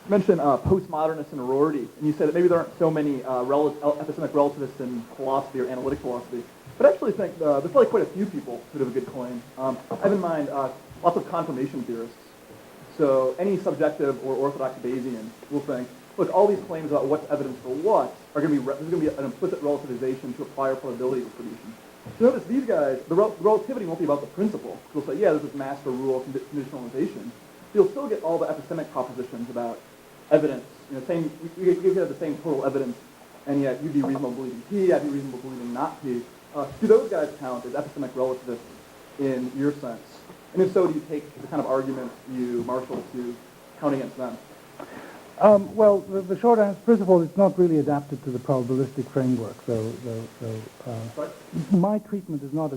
mentioned postmodernists and Rorty, and you said that maybe there aren't so many epistemic relativists in philosophy or analytic philosophy. But I actually think there's probably quite a few people who have a good claim. I have in mind lots of confirmation theorists. So any subjective or orthodox Bayesian will think, look, all these claims about what's evidence for what are going to be, there's going to be an implicit relativization to a prior probability distribution. So notice these guys, the relativity won't be about the principle. They'll say, yeah, there's this master rule, conditionalization. You'll still get all the epistemic propositions about evidence. You know, you could have the same total evidence, and yet you'd be reasonable believing P, I'd be reasonable believing not P. Do those guys count as epistemic relativists in your sense? And if so, do you take the kind of argument you marshal to count against them? Well, the short answer, first of all, it's not really adapted to the probabilistic framework. So my treatment is not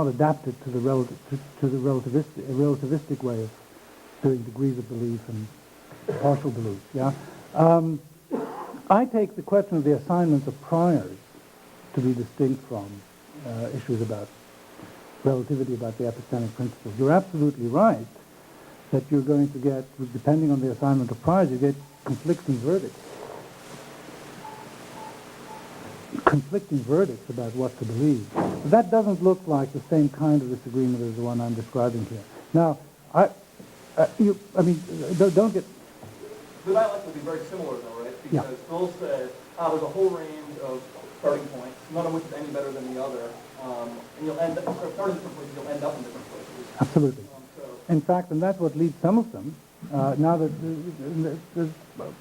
adapted to the relativistic way of doing degrees of belief and partial belief. Yeah, I take the question of the assignment of priors to be distinct from issues about relativity, about the epistemic principles. You're absolutely right that you're going to get, depending on the assignment of priors, you get conflicting verdicts. Conflicting verdicts about what to believe. But that doesn't look like the same kind of disagreement as the one I'm describing here. Now, don't get... The dialectic will be very similar, though, right? Because Phil said, there's a whole range of starting points, none of which is any better than the other, and you'll end up, starting different places, you'll end up in different places. Absolutely. In fact, and that's what leads some of them. Now that there's,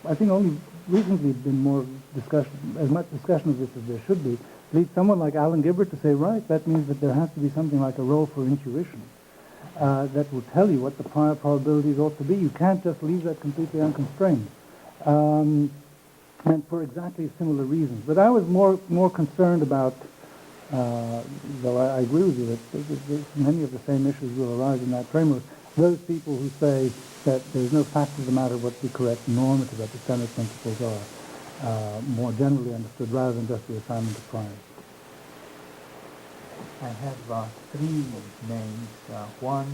I think only recently been more discussion, as much discussion of this as there should be, leads someone like Alan Gibbert to say, right, that means that there has to be something like a role for intuition that will tell you what the prior probabilities ought to be. You can't just leave that completely unconstrained. And for exactly similar reasons. But I was more concerned about, though I agree with you that many of the same issues will arise in that framework, those people who say that there's no fact of the matter what the correct normative epistemic principles are, more generally understood, rather than just the assignment of priors. I have three names, Juan,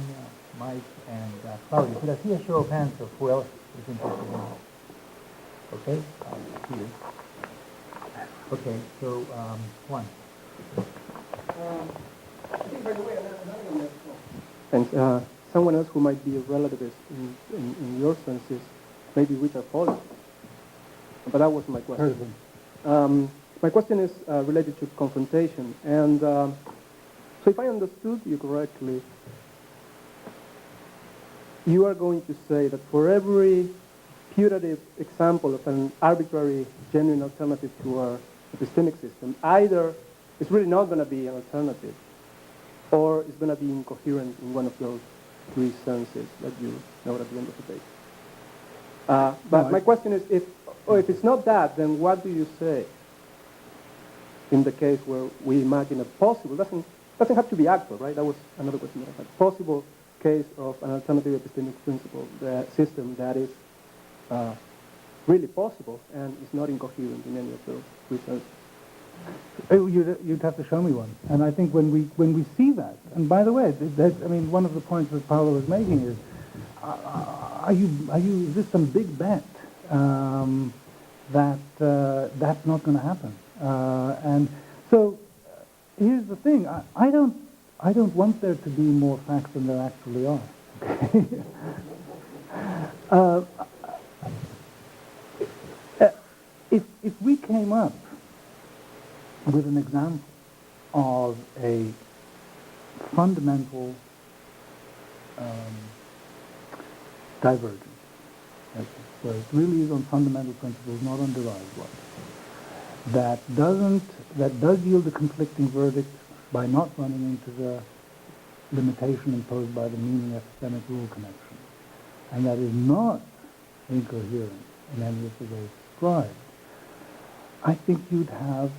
Mike, and Claudio. Could I see a show of hands of who else is interested in this? Okay, here. Okay, so Juan. Thanks. Someone else who might be a relativist in your sense is maybe Richard Foley. But that was my question. My question is related to confrontation. And so if I understood you correctly, you are going to say that for every putative example of an arbitrary, genuine alternative to our epistemic system, either it's really not going to be an alternative, or it's going to be incoherent in one of those three senses that you note at the end of the day. But my question is, if it's not that, then what do you say in the case where we imagine a possible, doesn't have to be actual, right? That was another question that I had. Possible case of an alternative epistemic principle, the system that is really possible and is not incoherent in any of those three senses. You'd have to show me one. And I think when we see that, and by the way, one of the points that Paolo was making is, is this some big bet that that's not going to happen? And so here's the thing: I don't want there to be more facts than there actually are. If we came up with an example of a fundamental divergence, where it really is on fundamental principles, not on derived ones, that does yield a conflicting verdict by not running into the limitation imposed by the meaning epistemic rule connection, and that is not incoherent in any of the ways described, I think you'd have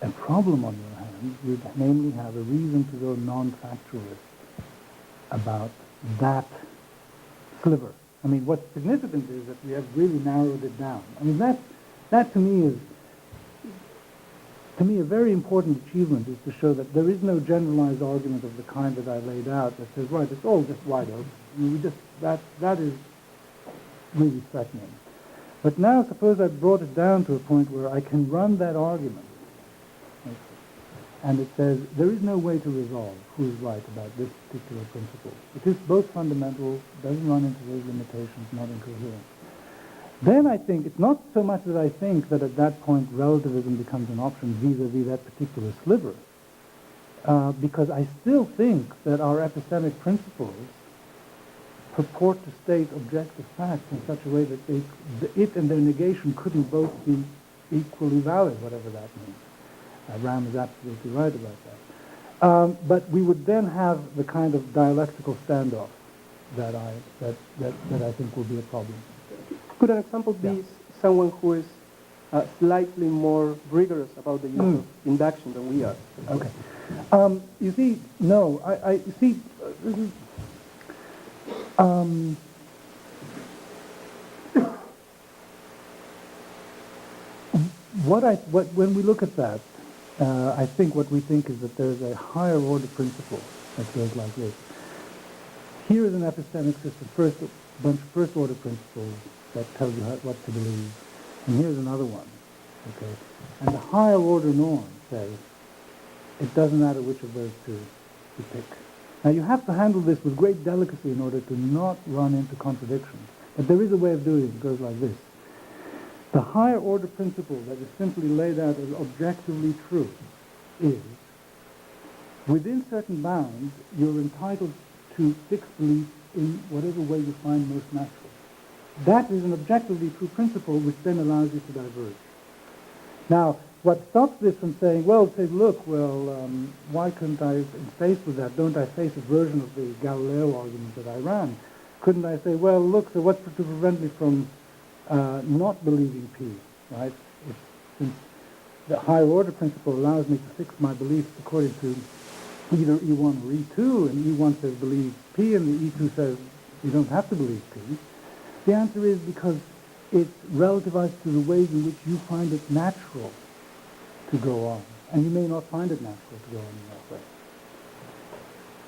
a problem on your hands. You'd namely have a reason to go non-factualist about that sliver. I mean, what's significant is that we have really narrowed it down. I mean, that to me is, a very important achievement, is to show that there is no generalized argument of the kind that I laid out that says, right, it's all just wide open. I mean, that is really threatening. But now suppose I brought it down to a point where I can run that argument. And it says there is no way to resolve who is right about this particular principle. It is both fundamental, doesn't run into those limitations, not incoherent. Then I think, it's not so much that I think that at that point relativism becomes an option vis-a-vis that particular sliver, because I still think that our epistemic principles purport to state objective facts in such a way that it and their negation couldn't both be equally valid, whatever that means. Ram is absolutely right about that. But we would then have the kind of dialectical standoff that I think will be a problem. Could an example be someone who is slightly more rigorous about the use of induction than we are? Okay. You see, no, you see, this is, when we look at that, I think what we think is that there's a higher order principle that goes like this. Here is an epistemic system, a bunch of first order principles that tell you what to believe, and here's another one, okay? And the higher order norm says it doesn't matter which of those two you pick. Now you have to handle this with great delicacy in order to not run into contradictions, but there is a way of doing it. It goes like this. The higher order principle that is simply laid out as objectively true is, within certain bounds, you're entitled to fixed belief in whatever way you find most natural. That is an objectively true principle which then allows you to diverge. Now, what stops this from saying, well, say, look, why couldn't I, faced with that, don't I face a version of the Galileo argument that I ran? Couldn't I say, well, look, so what's to prevent me from not believing P, right? Since the higher order principle allows me to fix my beliefs according to either E1 or E2, and E1 says believe P, and the E2 says you don't have to believe P. The answer is because it's relativized to the ways in which you find it natural to go on, and you may not find it natural to go on in that way.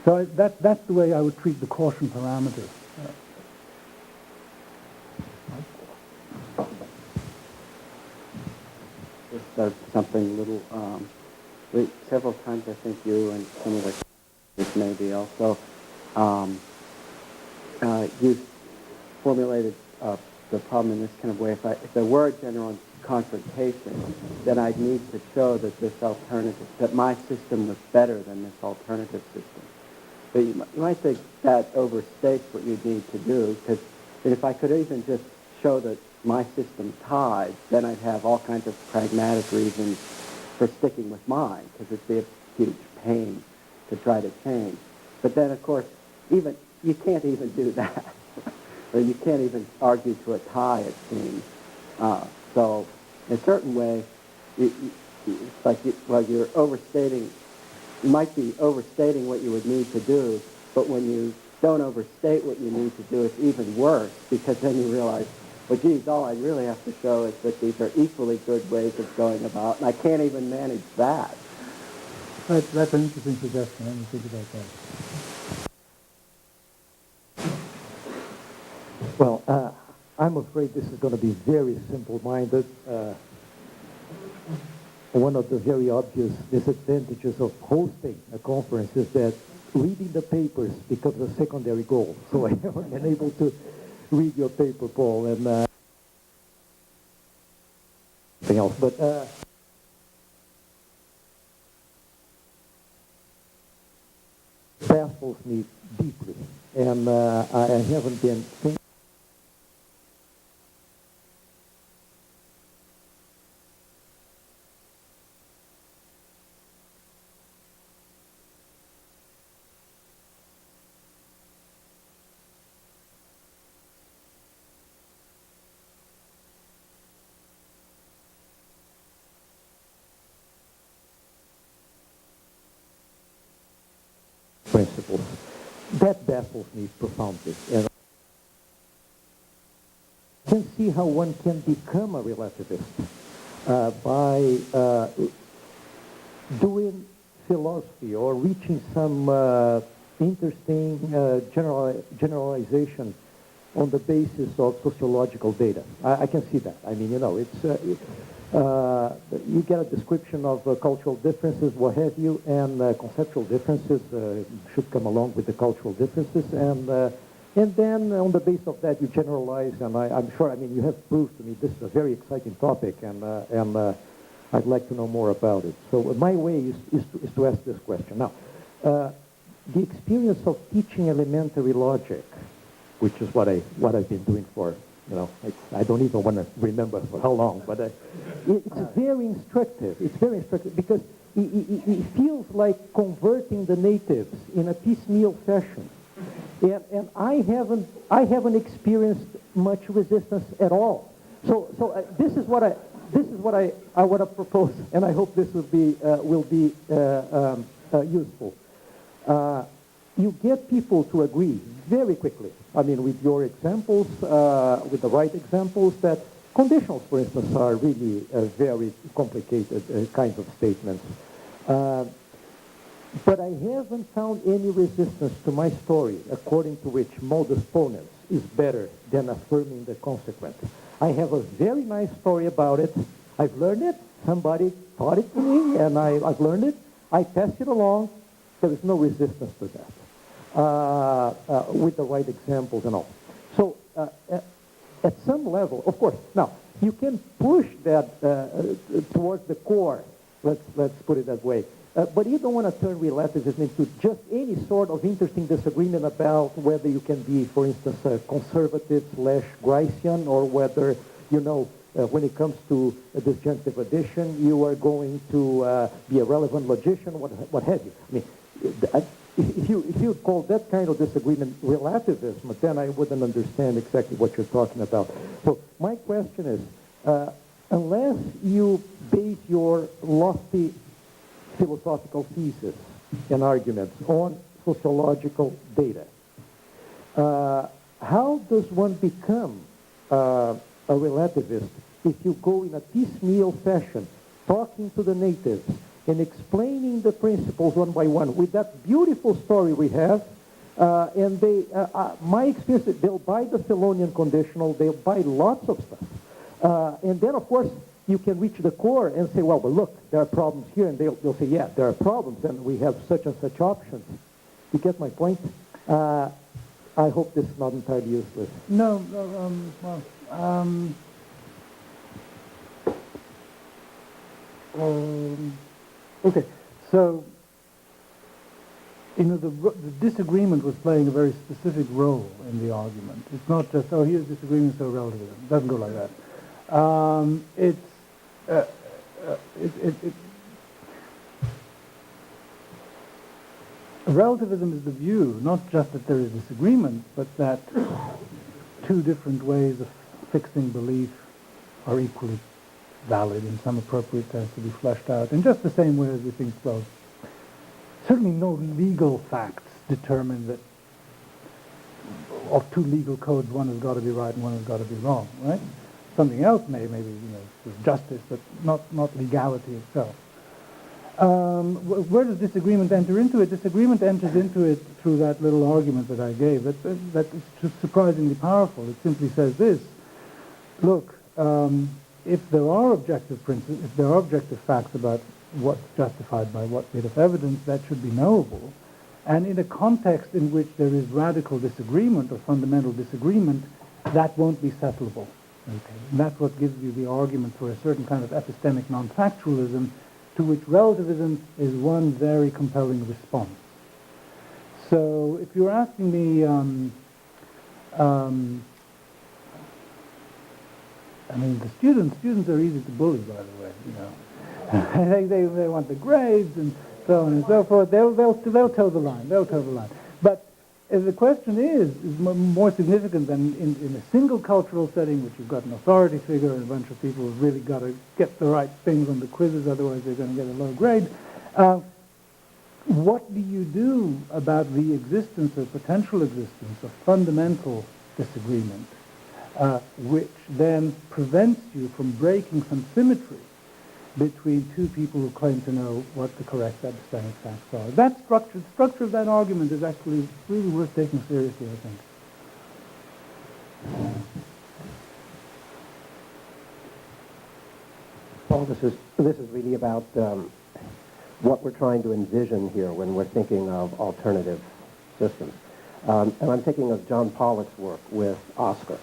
So that's the way I would treat the caution parameter. Just something little. Several times I think you and some of the maybe also you formulated the problem in this kind of way. If there were a general confrontation, then I'd need to show that that my system was better than this alternative system. But you might think that overstates what you need to do, because if I could even just show that my system tied, then I'd have all kinds of pragmatic reasons for sticking with mine, because it'd be a huge pain to try to change. But then, of course, you can't even do that. Or you can't even argue to a tie, it seems. So, in a certain way, it's like you're overstating. You might be overstating what you would need to do, but when you don't overstate what you need to do, it's even worse, because then you realize, well, geez, all I really have to show is that these are equally good ways of going about, and I can't even manage that. That's an interesting suggestion. Let me think about that. Well, I'm afraid this is going to be very simple-minded. One of the very obvious disadvantages of hosting a conference is that reading the papers becomes a secondary goal. So I am unable to read your paper, Paul, and something else. But baffles me deeply, and I haven't been thinking. Principles. That baffles me profoundly. And I can see how one can become a relativist by doing philosophy or reaching some interesting generalization on the basis of sociological data. I can see that. I mean, you know, you get a description of cultural differences, what have you, and conceptual differences should come along with the cultural differences, and then on the basis of that you generalize, and I'm sure, I mean, you have proved to me this is a very exciting topic, and I'd like to know more about it. So my way is to ask this question. Now, the experience of teaching elementary logic, which is what I've been doing for, you know, I don't even want to remember for how long, but it's very instructive. It's very instructive because it feels like converting the natives in a piecemeal fashion. And I haven't experienced much resistance at all. So this is what I want to propose, and I hope this will be useful. You get people to agree very quickly. I mean, with your examples, with the right examples, that conditionals, for instance, are really very complicated kinds of statements. But I haven't found any resistance to my story, according to which modus ponens is better than affirming the consequent. I have a very nice story about it. I've learned it. Somebody taught it to me, and I've learned it. I passed it along. There is no resistance to that, with the right examples and all. So at some level, of course, now, you can push that towards the core, let's put it that way. But you don't want to turn relativism into just any sort of interesting disagreement about whether you can be, for instance, a conservative / Gricean, or whether, you know, when it comes to a disjunctive addition, you are going to be a relevant logician, what have you. I mean, if you call that kind of disagreement relativism, then I wouldn't understand exactly what you're talking about. So my question is, unless you base your lofty philosophical thesis and arguments on sociological data, how does one become a relativist if you go in a piecemeal fashion, talking to the natives and explaining the principles one by one with that beautiful story we have, and they, my experience, they'll buy the Thelonian conditional, they'll buy lots of stuff. And then, of course, you can reach the core and say, well, look, there are problems here, and they'll say, yeah, there are problems, and we have such and such options. You get my point? I hope this is not entirely useless. No, okay, so, you know, the disagreement was playing a very specific role in the argument. It's not just, oh, here's disagreement, so relativism. It doesn't go like that. Relativism is the view, not just that there is disagreement, but that two different ways of fixing belief are equally valid in some appropriate sense to be fleshed out in just the same way as we think, well, certainly no legal facts determine that of two legal codes, one has got to be right and one has got to be wrong, right? Something else maybe, you know, justice, but not legality itself. Where does disagreement enter into it? Disagreement enters into it through that little argument that I gave. That is surprisingly powerful. It simply says this: look, if there are objective principles, if there are objective facts about what's justified by what bit of evidence, that should be knowable. And in a context in which there is radical disagreement or fundamental disagreement, that won't be settleable. Okay. And that's what gives you the argument for a certain kind of epistemic non-factualism, to which relativism is one very compelling response. So if you're asking me, I mean, the students are easy to bully, by the way, you know. they want the grades and so on and so forth. They'll toe the line. They'll toe the line. But the question is more significant than in a single cultural setting, which you've got an authority figure and a bunch of people who've really got to get the right things on the quizzes, otherwise they're going to get a low grade. What do you do about the existence or potential existence of fundamental disagreement, which then prevents you from breaking some symmetry between two people who claim to know what the correct epistemic facts are? That structure, the structure of that argument is actually really worth taking seriously, I think. Paul. This is really about what we're trying to envision here when we're thinking of alternative systems. And I'm thinking of John Pollock's work with Oscar.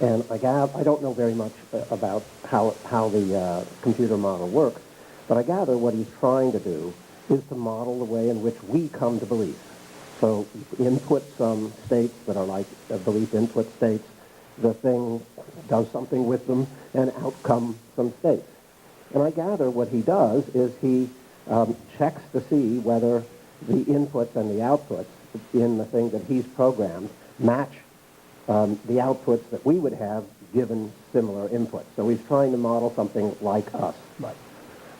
And I don't know very much about how the computer model works, but I gather what he's trying to do is to model the way in which we come to belief. So input some states that are like belief input states, the thing does something with them, and out come some states. And I gather what he does is he checks to see whether the inputs and the outputs in the thing that he's programmed match the outputs that we would have given similar inputs. So he's trying to model something like us. Right.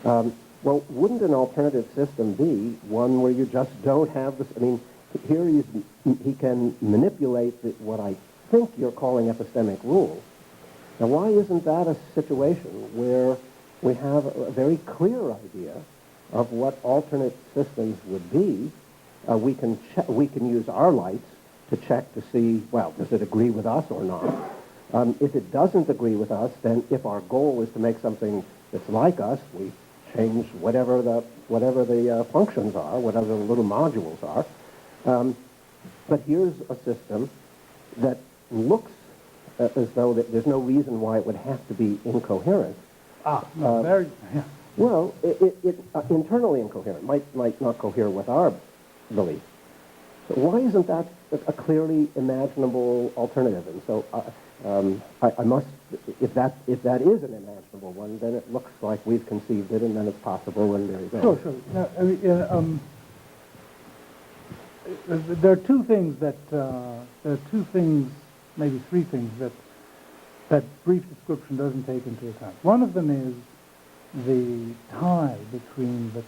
Well, wouldn't an alternative system be one where you just don't have this? I mean, here he can manipulate what I think you're calling epistemic rule. Now, why isn't that a situation where we have a very clear idea of what alternate systems would be? We can use our lights to check to see, well, does it agree with us or not? If it doesn't agree with us, then if our goal is to make something that's like us, we change whatever the functions are, whatever the little modules are. But here's a system that looks as though there's no reason why it would have to be incoherent. Very, yeah. Well, it internally incoherent, might not cohere with our belief. So why isn't that a clearly imaginable alternative? And so I must, if that is an imaginable one, then it looks like we've conceived it, and then it's possible, and there you go. Sure. Now, I mean, there are two things, maybe three things that brief description doesn't take into account. One of them is the tie between the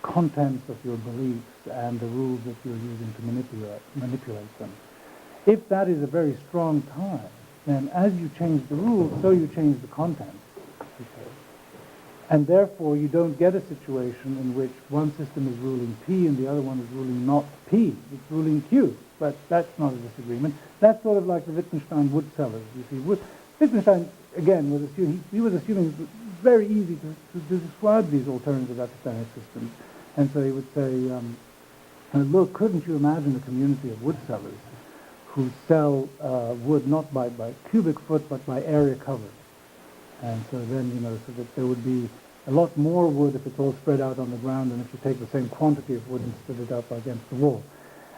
contents of your beliefs and the rules that you're using to manipulate them. If that is a very strong tie, then as you change the rules, so you change the contents. Okay? And therefore, you don't get a situation in which one system is ruling P and the other one is ruling not P. It's ruling Q, but that's not a disagreement. That's sort of like the Wittgenstein wood cellars. You see, Wittgenstein, again, he was assuming it's very easy to describe these alternative epistemic systems. And so he would say, look, couldn't you imagine a community of wood sellers who sell wood not by cubic foot, but by area covered? And so then, so that there would be a lot more wood if it's all spread out on the ground than if you take the same quantity of wood and spread it out against the wall.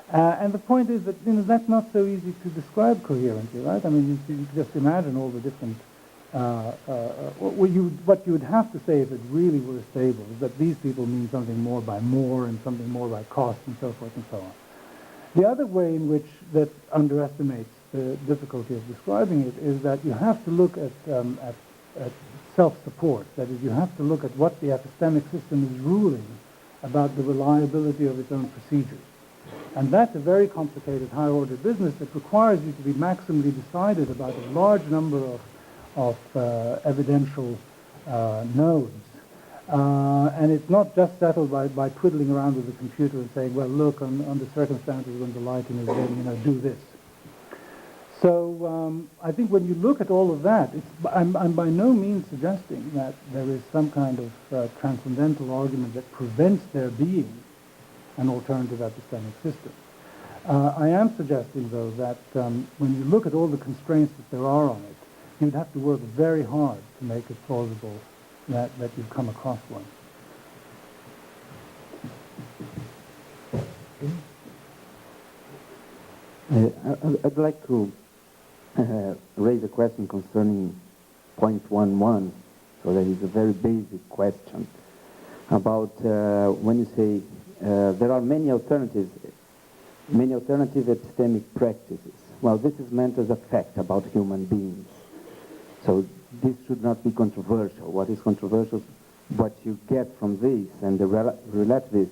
And the point is that, that's not so easy to describe coherently, right? I mean, you just imagine all the different, what you would have to say if it really were stable is that these people mean something more by more and something more by cost and so forth and so on. The other way in which that underestimates the difficulty of describing it is that you have to look at self-support. That is, you have to look at what the epistemic system is ruling about the reliability of its own procedures. And that's a very complicated, high-order business that requires you to be maximally decided about a large number of evidential nodes. And it's not just settled by twiddling around with the computer and saying, well, look, under circumstances when the lighting is dead, do this. So I think when you look at all of that, I'm by no means suggesting that there is some kind of transcendental argument that prevents there being an alternative epistemic system. I am suggesting, though, that when you look at all the constraints that there are on it, you'd have to work very hard to make it plausible that you've come across one. I'd like to raise a question concerning point 1.1. So that is a very basic question about when you say there are many alternative epistemic practices. Well, this is meant as a fact about human beings. So this should not be controversial. What is controversial is what you get from this, and the relativist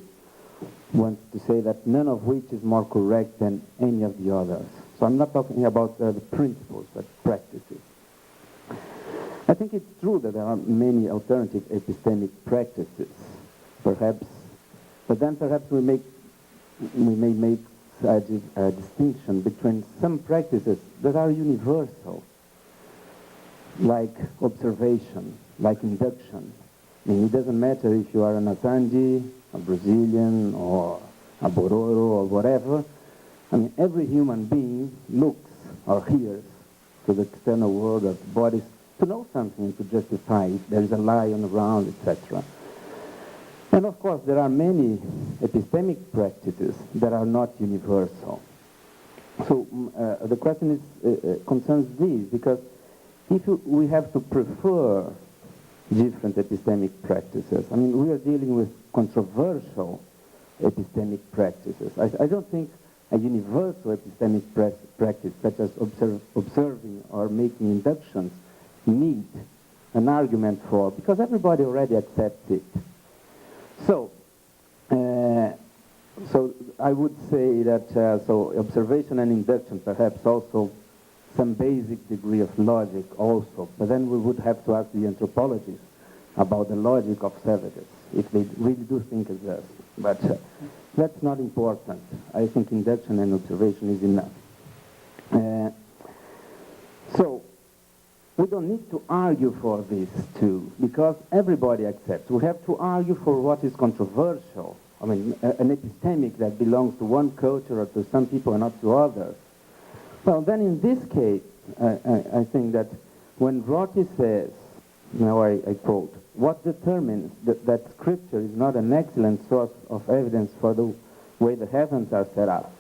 wants to say that none of which is more correct than any of the others. So I'm not talking about the principles, but practices. I think it's true that there are many alternative epistemic practices, perhaps, but then perhaps we may make a distinction between some practices that are universal. like observation, like induction. I mean, it doesn't matter if you are an Azandi, a Brazilian, or a Bororo, or whatever. I mean, every human being looks or hears to the external world of the bodies to know something, to justify if there is a lion around, etc. And of course, there are many epistemic practices that are not universal. So the question is, concerns these, because if we have to prefer different epistemic practices, I mean, we are dealing with controversial epistemic practices. I don't think a universal epistemic practice, such as observing or making inductions, need an argument for, because everybody already accepts it. So, so I would say that so observation and induction, perhaps also some basic degree of logic also, but then we would have to ask the anthropologists about the logic of savages, if they really do think as us. But that's not important. I think induction and observation is enough. So we don't need to argue for this too, because everybody accepts. We have to argue for what is controversial. I mean, an epistemic that belongs to one culture or to some people and not to others. Well, then in this case, I think that when Rorty says, now I quote, what determines that Scripture is not an excellent source of evidence for the way the heavens are set up,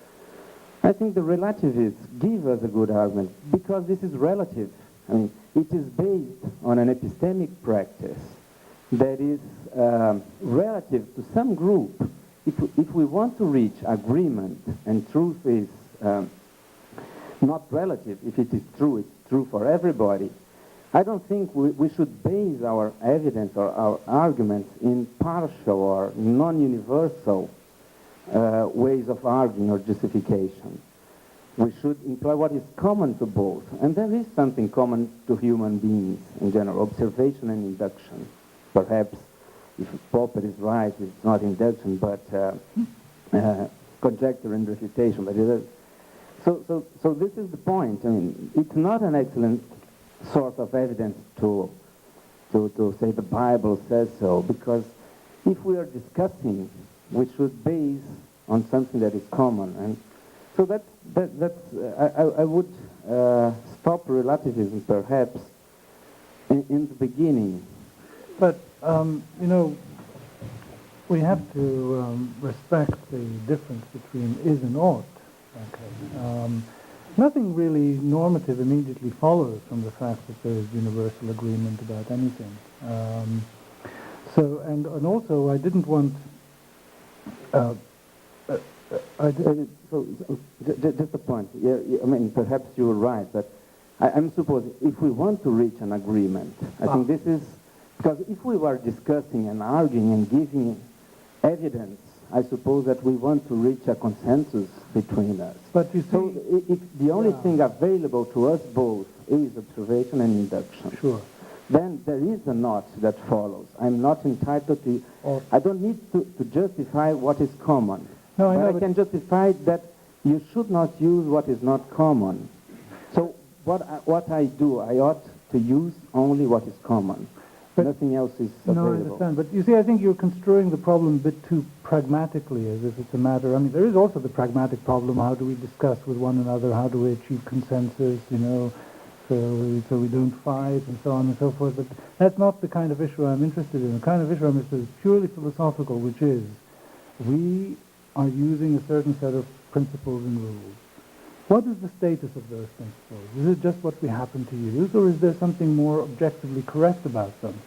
I think the relativists give us a good argument, because this is relative. I mean, it is based on an epistemic practice that is relative to some group. If we want to reach agreement, and truth is not relative, if it is true, it's true for everybody, I don't think we should base our evidence or our arguments in partial or non-universal ways of arguing or justification. We should employ what is common to both. And there is something common to human beings in general, observation and induction. Perhaps, if Popper is right, it's not induction, but conjecture and refutation. But it is. So this is the point. I mean, it's not an excellent source of evidence to say the Bible says so, because if we are discussing, we should base on something that is common. And so I would stop relativism perhaps in the beginning. But, you know, we have to respect the difference between is and ought. Okay. Nothing really normative immediately follows from the fact that there is universal agreement about anything. So, and also, I didn't want... So just a point. Yeah, I mean, perhaps you were right, but I'm supposing if we want to reach an agreement, I think this is... Because if we were discussing and arguing and giving evidence, I suppose that we want to reach a consensus between us. But you see, so if the only thing available to us both is observation and induction, sure, then there is a not that follows. I'm not entitled to... I don't need to justify what is common. No, I know, but I can justify that you should not use what is not common. So what I do, I ought to use only what is common. But nothing else is available. No, I understand. But you see, I think you're construing the problem a bit too pragmatically, as if it's a matter... I mean, there is also the pragmatic problem. How do we discuss with one another? How do we achieve consensus, you know, so we don't fight and so on and so forth? But that's not the kind of issue I'm interested in. The kind of issue I'm interested in is purely philosophical, which is we are using a certain set of principles and rules. What is the status of those principles? Is it just what we happen to use, or is there something more objectively correct about them?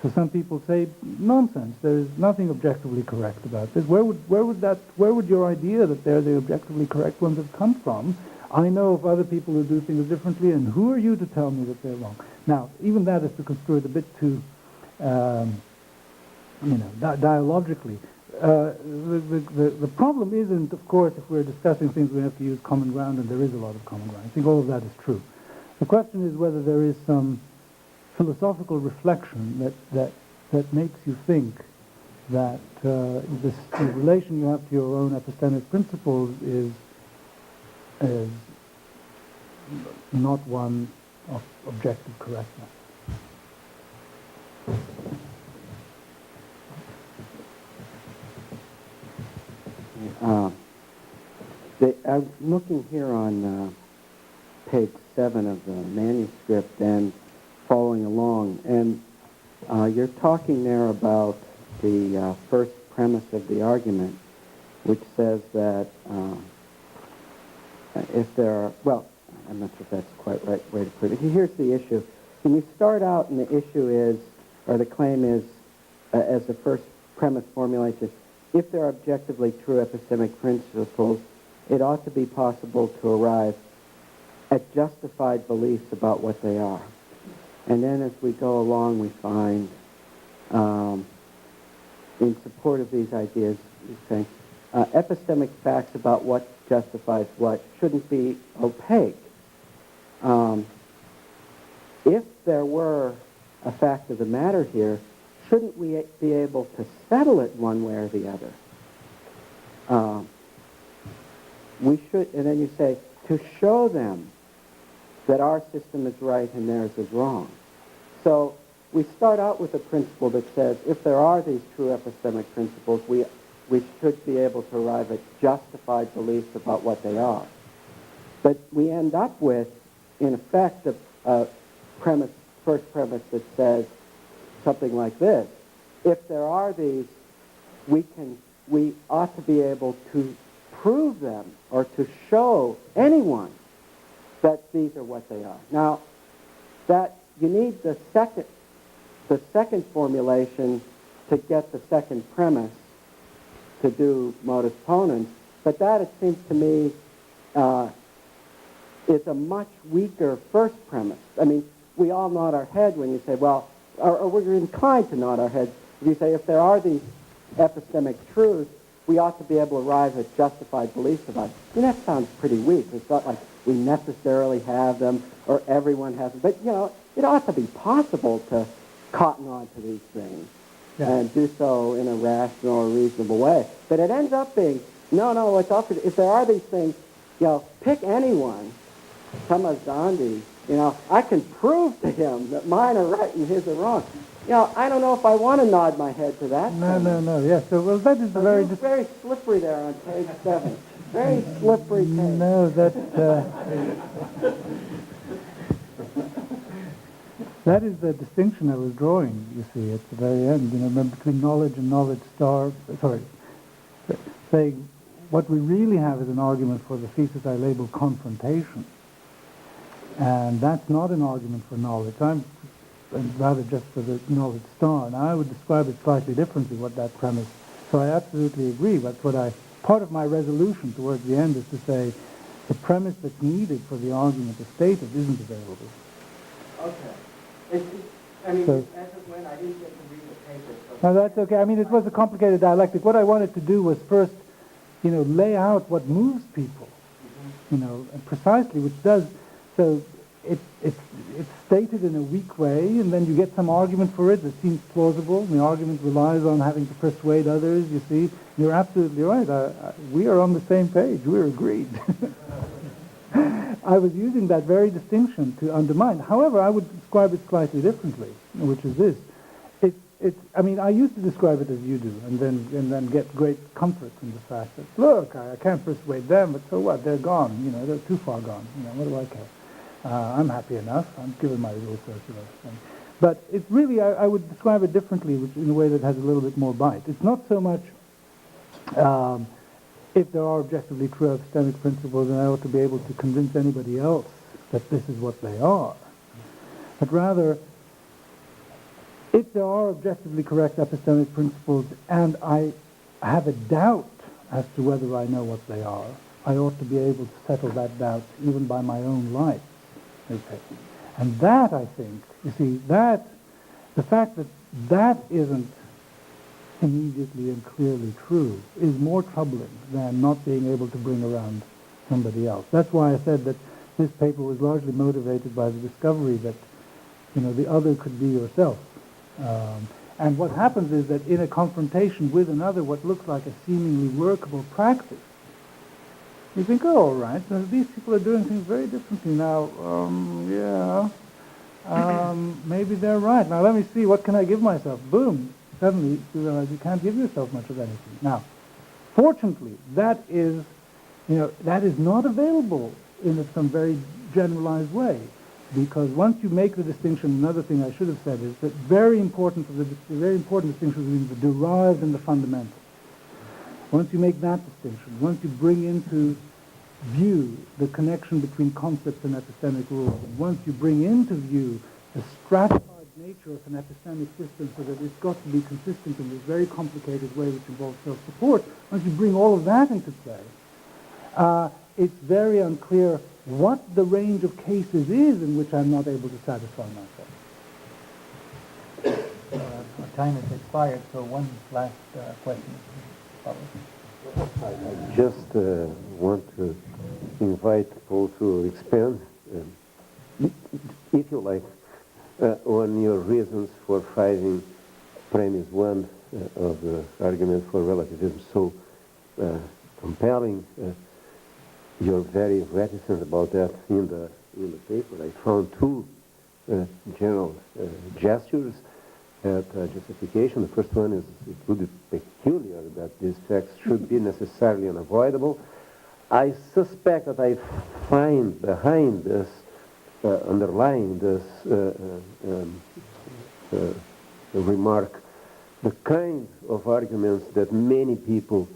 So some people say, nonsense, there is nothing objectively correct about this. Where would your idea that they're the objectively correct ones have come from? I know of other people who do things differently, and who are you to tell me that they're wrong? Now, even that is to construe it a bit too, dialogically. The problem isn't, of course, if we're discussing things, we have to use common ground, and there is a lot of common ground. I think all of that is true. The question is whether there is some philosophical reflection that makes you think that the relation you have to your own epistemic principles is not one of objective correctness. I'm looking here on page 7 of the manuscript and following along, and you're talking there about the first premise of the argument, which says that if there are, well, I'm not sure if that's quite right way to put it. Here's the issue. When you start out and the issue is, or the claim is, as the first premise formulates it, if there are objectively true epistemic principles, it ought to be possible to arrive at justified beliefs about what they are. And then as we go along, we find, in support of these ideas, you say, epistemic facts about what justifies what shouldn't be opaque. If there were a fact of the matter here, shouldn't we be able to settle it one way or the other? We should, and then you say, to show them that our system is right and theirs is wrong. So we start out with a principle that says if there are these true epistemic principles, we should be able to arrive at justified beliefs about what they are. But we end up with, in effect, a first premise that says something like this. If there are these, we ought to be able to prove them or to show anyone that these are what they are. Now, that you need the second formulation to get the second premise to do modus ponens, but that, it seems to me, is a much weaker first premise. I mean, we all nod our head when you say, well, or we're inclined to nod our head if you say, if there are these epistemic truths, we ought to be able to arrive at justified beliefs about it. I mean, that sounds pretty weak. It's not like we necessarily have them or everyone has them. But, you know, it ought to be possible to cotton on to these things and do so in a rational or reasonable way. But it ends up being, no, it's offered, if there are these things, you know, pick anyone, Thomas Gandhi, you know, I can prove to him that mine are right and his are wrong. You know, I don't know if I want to nod my head to that. No. Yes. So, well, that is So very... very slippery there on page 7. Very slippery page. No, that that is the distinction I was drawing, you see, at the very end, you know, between knowledge and knowledge saying what we really have is an argument for the thesis I label confrontation. And that's not an argument for knowledge. I'm rather just for the knowledge star. Now, I would describe it slightly differently, what that premise. So I absolutely agree. But part of my resolution towards the end is to say the premise that's needed for the argument as stated isn't available. Okay. I mean, So, as of when I didn't get to read the paper. No, that's okay. I mean, it was a complicated dialectic. What I wanted to do was first, you know, lay out what moves people, you know, and precisely, which does. So it's stated in a weak way, and then you get some argument for it that seems plausible. And the argument relies on having to persuade others, you see. You're absolutely right. We are on the same page. We're agreed. I was using that very distinction to undermine. However, I would describe it slightly differently, which is this. I mean, I used to describe it as you do, and then get great comfort from the fact that, look, I can't persuade them, but so what? They're gone. You know, they're too far gone. You know, what do I care? I'm happy enough. I'm given my little circular thing. But it's really, I would describe it differently, which in a way that has a little bit more bite. It's not so much if there are objectively true epistemic principles, and I ought to be able to convince anybody else that this is what they are. But rather, if there are objectively correct epistemic principles and I have a doubt as to whether I know what they are, I ought to be able to settle that doubt even by my own life. Okay. And that, I think, you see, that, the fact that that isn't immediately and clearly true is more troubling than not being able to bring around somebody else. That's why I said that this paper was largely motivated by the discovery that, you know, the other could be yourself. And what happens is that in a confrontation with another, what looks like a seemingly workable practice, You think, oh, all right, so these people are doing things very differently now. Maybe they're right. Now let me see, what can I give myself? Boom. Suddenly you realize you can't give yourself much of anything. Now, fortunately, that is not available in some very generalized way. Because once you make the distinction, another thing I should have said is that very important distinction between the derived and the fundamental. Once you make that distinction, once you bring into view the connection between concepts and epistemic rules, and once you bring into view the stratified nature of an epistemic system so that it's got to be consistent in this very complicated way which involves self-support, once you bring all of that into play, it's very unclear what the range of cases is in which I'm not able to satisfy myself. Our time has expired, so one last question. I just want to invite Paul to expand, if you like, on your reasons for finding premise one of the argument for relativism so compelling. You're very reticent about that in the paper. I found two general gestures at justification. The first one is it would be peculiar that these facts should be necessarily unavoidable. I suspect that I find behind this, underlying this remark, the kind of arguments that many people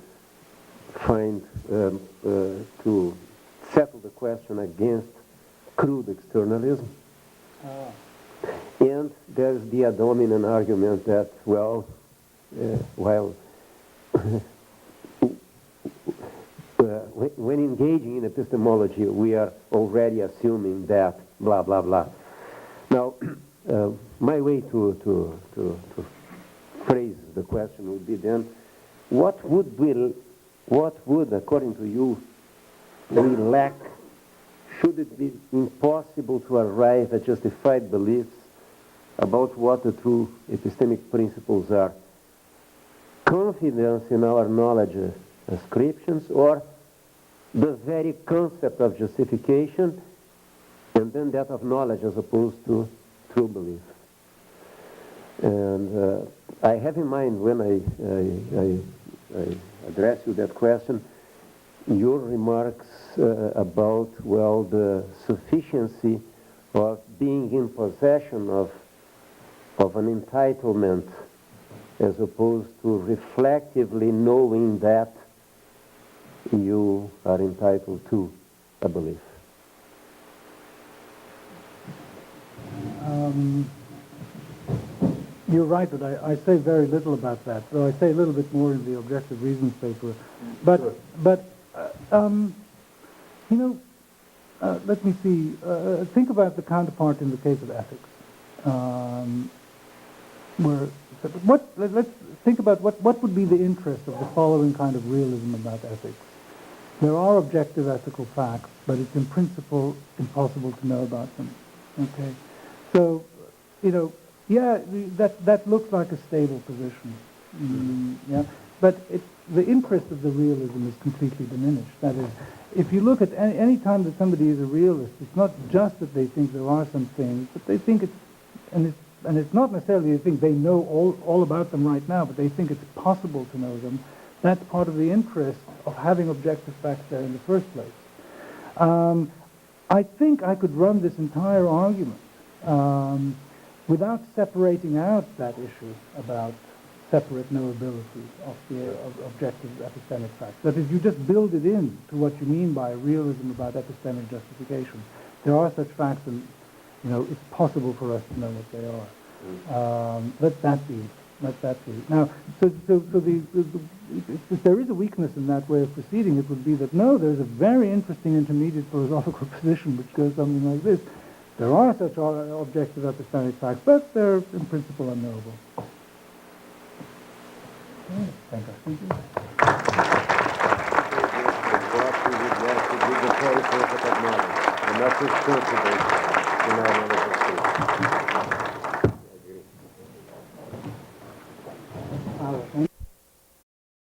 find to settle the question against crude externalism. And there's the ad hominem argument that, well, while when engaging in epistemology, we are already assuming that blah, blah, blah. Now, my way to phrase the question would be then, what would, according to you, we lack? Should it be impossible to arrive at justified beliefs about what the true epistemic principles are? Confidence in our knowledge ascriptions, or the very concept of justification, and then that of knowledge as opposed to true belief? And I have in mind, when I address you that question, your remarks about, well, the sufficiency of being in possession of an entitlement as opposed to reflectively knowing that you are entitled to a belief. You're right that I say very little about that, though I say a little bit more in the objective reasons paper. But let me see. Think about the counterpart in the case of ethics. Let's think about what would be the interest of the following kind of realism about ethics. There are objective ethical facts, but it's in principle impossible to know about them. Okay, so that looks like a stable position. But the interest of the realism is completely diminished. That is, if you look at any time that somebody is a realist, it's not just that they think there are some things, but they think and it's not necessarily they think they know all about them right now, but they think it's possible to know them. That's part of the interest of having objective facts there in the first place. I think I could run this entire argument without separating out that issue about separate knowability of objective epistemic facts. That is, you just build it in to what you mean by realism about epistemic justification. There are such facts, and it's possible for us to know what they are. Let that be. Now, so if there is a weakness in that way of proceeding, it would be that no, there's a very interesting intermediate philosophical position which goes something like this. There are such objective epistemic facts, but they're in principle unknowable. Thank you. And that's responsible in our knowledge of